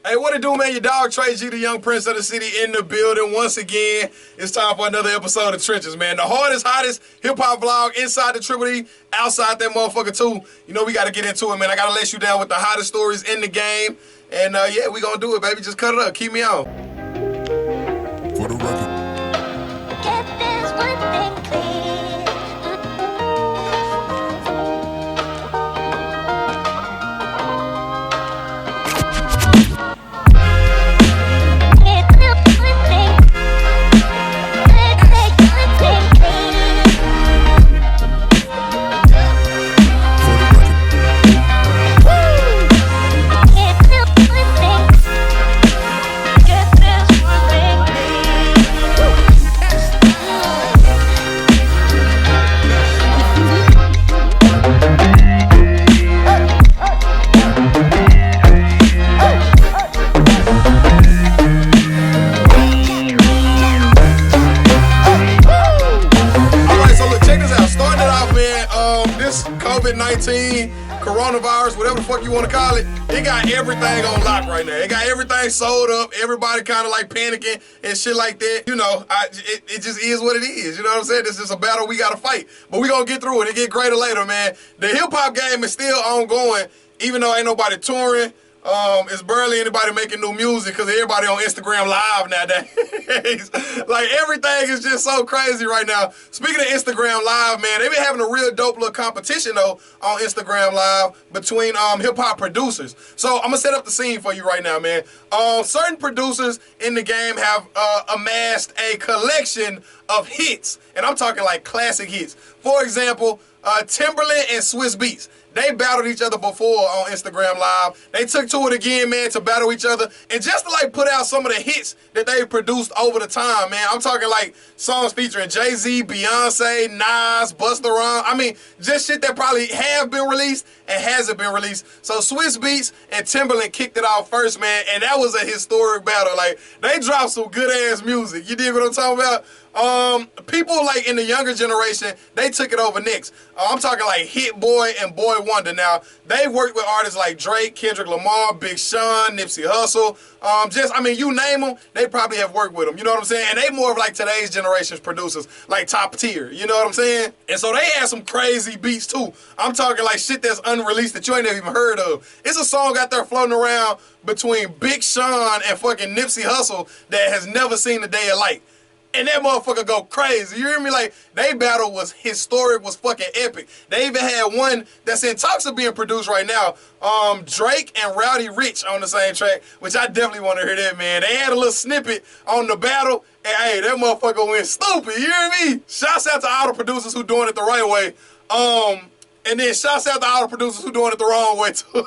Hey, what it do, man? Your dog Trey G, the young prince of the city, in the building. Once again, it's time for another episode of Trenches, man. The hardest, hottest hip-hop vlog inside the Triple D, outside that motherfucker, too. You know, we got to get into it, man. I got to let you down with the hottest stories in the game. And, yeah, we going to do it, baby. Just cut it up. Keep me on. For the record. Get this one thing clear. COVID-19, coronavirus, whatever the fuck you want to call it, it got everything on lock right now. It got everything sold up. Everybody kind of like panicking and shit like that. You know, it just is what it is. You know what I'm saying? This is a battle we got to fight. But we going to get through it. It get greater later, man. The hip-hop game is still ongoing, even though ain't nobody touring. It's barely anybody making new music because everybody on Instagram Live nowadays. Like, everything is just so crazy right now. Speaking of Instagram Live, man, they been having a real dope little competition, though, on Instagram Live between hip-hop producers. So I'm going to set up the scene for you right now, man. Certain producers in the game have amassed a collection of hits, and I'm talking like classic hits. For example, Timberland and Swiss Beats. They battled each other before on Instagram Live. They took to it again, man, to battle each other. And just to, like, put out some of the hits that they produced over the time, man. I'm talking, like, songs featuring Jay-Z, Beyonce, Nas, Busta Rhymes. I mean, just shit that probably have been released and hasn't been released. So Swiss Beats and Timberland kicked it off first, man. And that was a historic battle. Like, they dropped some good-ass music. You dig what I'm talking about? People like in the younger generation, they took it over next. I'm talking like Hit Boy and Boy Wonder. Now, they worked with artists like Drake, Kendrick Lamar, Big Sean, Nipsey Hussle. I mean, you name them, they probably have worked with them. You know what I'm saying? And they more of like today's generation's producers, like top tier. You know what I'm saying? And so they had some crazy beats too. I'm talking like shit that's unreleased that you ain't never even heard of. It's a song out there floating around between Big Sean and fucking Nipsey Hussle that has never seen the day of light. And that motherfucker go crazy. You hear me? Like, they battle was historic, was fucking epic. They even had one that's in talks of being produced right now. Drake and Rowdy Rich on the same track, which I definitely want to hear that, man. They had a little snippet on the battle, and hey, that motherfucker went stupid. You hear me? Shouts out to all the producers who doing it the right way. And then shouts out to all the producers who doing it the wrong way, too.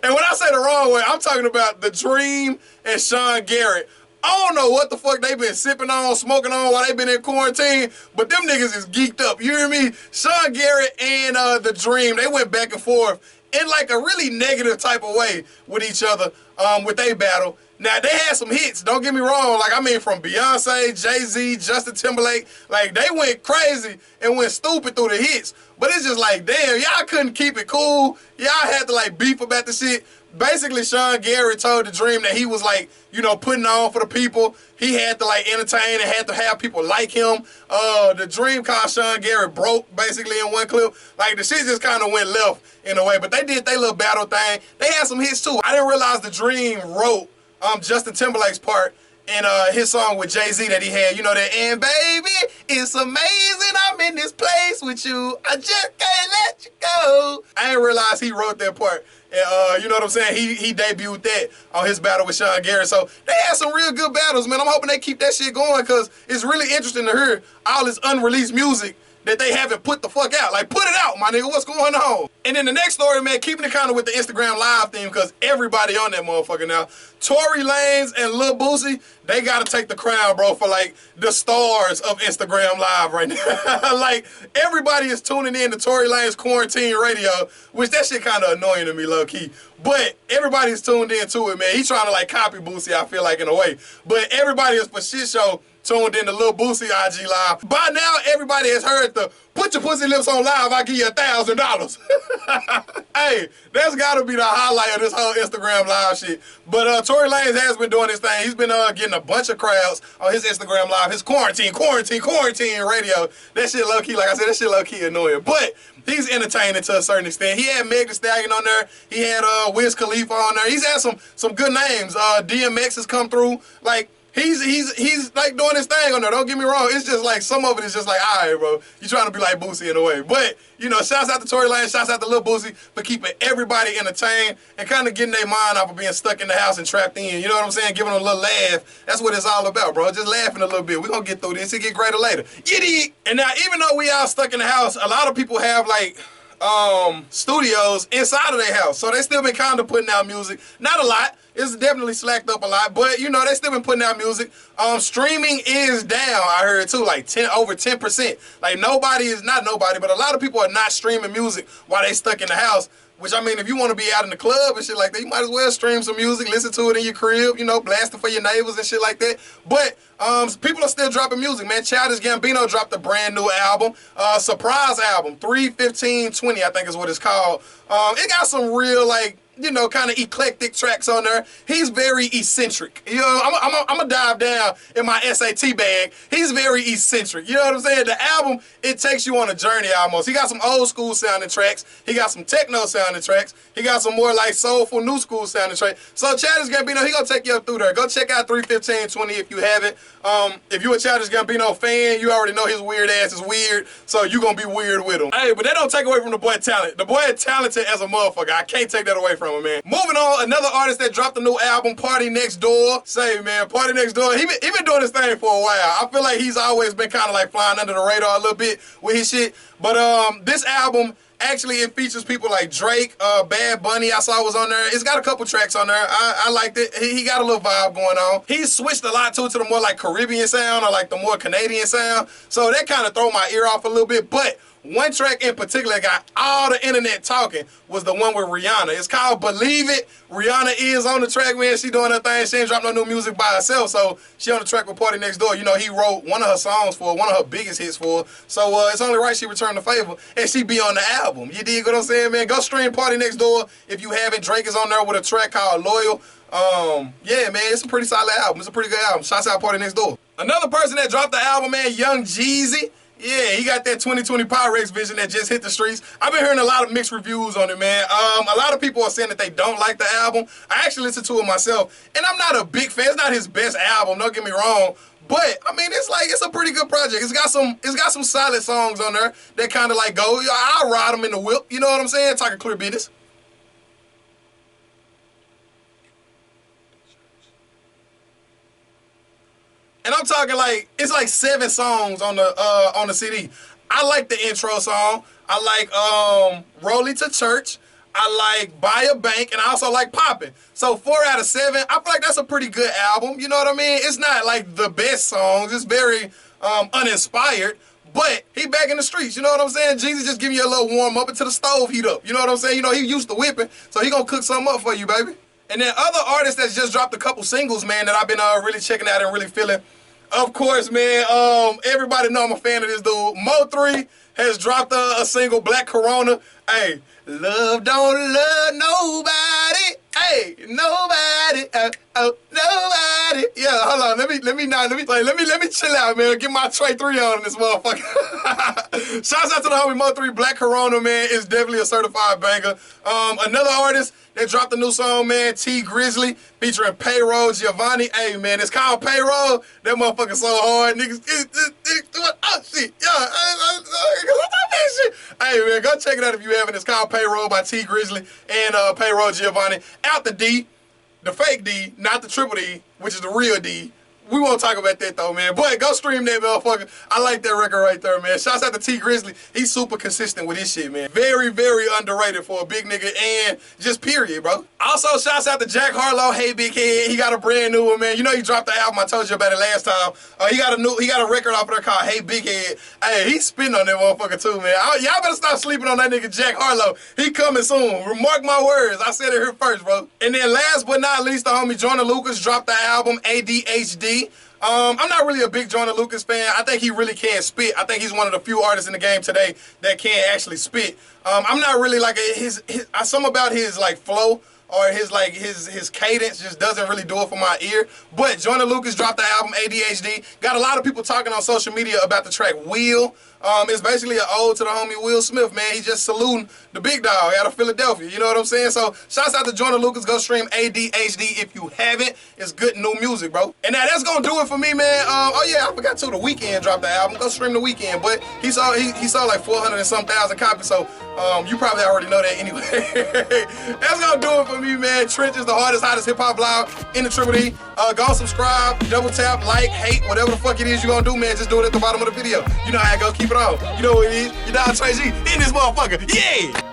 And when I say the wrong way, I'm talking about The Dream and Sean Garrett. I don't know what the fuck they been sipping on, smoking on while they been in quarantine, but them niggas is geeked up. You hear me? Sean Garrett and The Dream, they went back and forth in like a really negative type of way with each other with their battle. Now, they had some hits, don't get me wrong. Like, I mean, from Beyonce, Jay-Z, Justin Timberlake. Like, they went crazy and went stupid through the hits. But it's just like, damn, y'all couldn't keep it cool. Y'all had to, like, beef about the shit. Basically, Sean Garrett told The Dream that he was, like, you know, putting on for the people. He had to, like, entertain and had to have people like him. The Dream called Sean Garrett broke, basically, in one clip. Like, the shit just kind of went left in a way. But they did their little battle thing. They had some hits, too. I didn't realize The Dream wrote Justin Timberlake's part in his song with Jay-Z that he had. You know that, and baby, it's amazing I'm in this place with you. I just can't let you go. I didn't realize he wrote that part. And, you know what I'm saying? He debuted that on his battle with Sean Garrett. So they had some real good battles, man. I'm hoping they keep that shit going because it's really interesting to hear all this unreleased music that they haven't put the fuck out. Like, put it out, my nigga. What's going on? And then the next story, man, keeping it kind of with the Instagram Live theme because everybody on that motherfucker now. Tory Lanez and Lil Boosie, they got to take the crown, bro, for, like, the stars of Instagram Live right now. Like, everybody is tuning in to Tory Lanez Quarantine Radio, which that shit kind of annoying to me, low-key. But everybody's tuned in to it, man. He's trying to, like, copy Boosie, I feel like, in a way. But everybody is for shit show tuned in to Lil Boosie IG Live. By now, everybody has heard the "Put your pussy lips on live, I'll give you $1,000." Hey, that's gotta be the highlight of this whole Instagram live shit. But Tory Lanez has been doing his thing. He's been getting a bunch of crowds on his Instagram live, his quarantine radio. That shit low key, like I said, that shit low key annoying. But he's entertaining to a certain extent. He had Meg Thee Stallion on there. He had Wiz Khalifa on there. He's had some good names. DMX has come through. Like, he's like doing his thing on there. Don't get me wrong. It's just like some of it is just like, all right, bro, you trying to be like Boosie in a way. But, you know, shouts out to Tory Lanez, shouts out to Lil Boosie for keeping everybody entertained and kind of getting their mind off of being stuck in the house and trapped in. You know what I'm saying? Giving them a little laugh. That's what it's all about, bro. Just laughing a little bit. We're going to get through this. It'll get greater later. Yiddy! And now, even though we all stuck in the house, a lot of people have, like, studios inside of their house. So they still been kind of putting out music. Not a lot. It's definitely slacked up a lot, but you know, they still been putting out music. Streaming is down, I heard too, like over 10%. Like not nobody, but a lot of people are not streaming music while they stuck in the house. Which, I mean, if you want to be out in the club and shit like that, you might as well stream some music, listen to it in your crib, you know, blast it for your neighbors and shit like that. But people are still dropping music, man. Childish Gambino dropped a brand new album, surprise album, 3/15/20, I think is what it's called. It got some real, like, you know, kind of eclectic tracks on there. He's very eccentric. You know, I'm gonna dive down in my SAT bag. He's very eccentric. You know what I'm saying? The album, it takes you on a journey almost. He got some old school sounding tracks. He got some techno sounding tracks. He got some more like soulful new school sounding tracks. So Childish Gambino, he gonna take you up through there. Go check out 3/15/20 if you haven't. If you a Childish Gambino fan, you already know his weird ass is weird, so you gonna be weird with him. Hey, but that don't take away from the boy talent. The boy is talented as a motherfucker. I can't take that away from him, man. Moving on, another artist that dropped a new album, Party Next Door. Say, man, Party Next Door, he been doing his thing for a while. I feel like he's always been kind of like flying under the radar a little bit with his shit. But this album, actually, it features people like Drake, Bad Bunny, I saw was on there. It's got a couple tracks on there. I liked it. He got a little vibe going on. He's switched a lot to the more like Caribbean sound or like the more Canadian sound. So that kind of throw my ear off a little bit. But one track in particular that got all the internet talking was the one with Rihanna. It's called Believe It. Rihanna is on the track, man. She doing her thing. She ain't dropped no new music by herself, so she on the track with Party Next Door. You know, he wrote one of her songs for her, one of her biggest hits for her. So it's only right she returned the favor and she be on the album. You dig what I'm saying, man? Go stream Party Next Door if you haven't. Drake is on there with a track called Loyal. Yeah, man, it's a pretty solid album. It's a pretty good album. Shouts out Party Next Door. Another person that dropped the album, man, Young Jeezy. Yeah, he got that 2020 Pyrex vision that just hit the streets. I've been hearing a lot of mixed reviews on it, man. A lot of people are saying that they don't like the album. I actually listened to it myself, and I'm not a big fan. It's not his best album, don't get me wrong. But I mean, it's a pretty good project. It's got some solid songs on there that kind of like go. I'll ride them in the whip. You know what I'm saying? Talking clear business. And I'm talking like, it's like 7 songs on the CD. I like the intro song. I like Rolling to Church. I like Buy a Bank, and I also like Poppin'. So 4 out of 7, I feel like that's a pretty good album. You know what I mean? It's not like the best songs. It's very uninspired. But he back in the streets, you know what I'm saying? Jeezy just giving you a little warm up until the stove heat up. You know what I'm saying? You know, he used to whipping, so he gonna cook something up for you, baby. And then other artists that's just dropped a couple singles, man, that I've been really checking out and really feeling. Of course, man, everybody know I'm a fan of this dude. Mo3 has dropped a single, Black Corona. Hey, love don't love nobody. Hey, nobody. Nobody. Yeah, hold on. Let me chill out, man. Get my Trey 3 on this motherfucker. Shouts out to the homie Mo3. Black Corona, man, is definitely a certified banger. Another artist that dropped a new song, man, T Grizzley, featuring Payroll Giovanni. Hey, man, it's called Payroll. That motherfucker so hard. Niggas, oh, shit. Hey, man, go check it out if you haven't. It's called Payroll by T Grizzley and Payroll Giovanni. Out the D, the fake D, not the triple D, which is the real D. We won't talk about that though, man. But go stream that motherfucker. I like that record right there, man. Shouts out to T Grizzley. He's super consistent with his shit, man. Very, very underrated for a big nigga and just period, bro. Also, shouts out to Jack Harlow. Hey, big head. He got a brand new one, man. You know he dropped the album. I told you about it last time. He got a record off of there called Hey, Big Head. Hey, he's spitting on that motherfucker too, man. Y'all better stop sleeping on that nigga Jack Harlow. He coming soon. Remark my words. I said it here first, bro. And then last but not least, the homie Jordan Lucas dropped the album ADHD. I'm not really a big Joyner Lucas fan. I think he really can spit. I think he's one of the few artists in the game today that can actually spit. I'm not really like something about his like flow or his cadence just doesn't really do it for my ear. But Joyner Lucas dropped the album ADHD. Got a lot of people talking on social media about the track Wheel. It's basically an ode to the homie Will Smith, man. He's just saluting the big dog out of Philadelphia. You know what I'm saying? So shouts out to Joyner Lucas. Go stream ADHD if you haven't. It's good new music, bro. And now that's gonna do it for me, man. Oh yeah, I forgot too. The Weeknd dropped the album. Go stream The Weeknd. But he saw like 400 and some thousand copies. So you probably already know that anyway. That's gonna do it for me, man. Trench is the hardest, hottest hip hop blog in the Triple D. Go subscribe, double tap, like, hate, whatever the fuck it is you gonna do, man. Just do it at the bottom of the video. You know how I go. Keep it on. You know what it is. You know Trey G in this motherfucker. Yeah!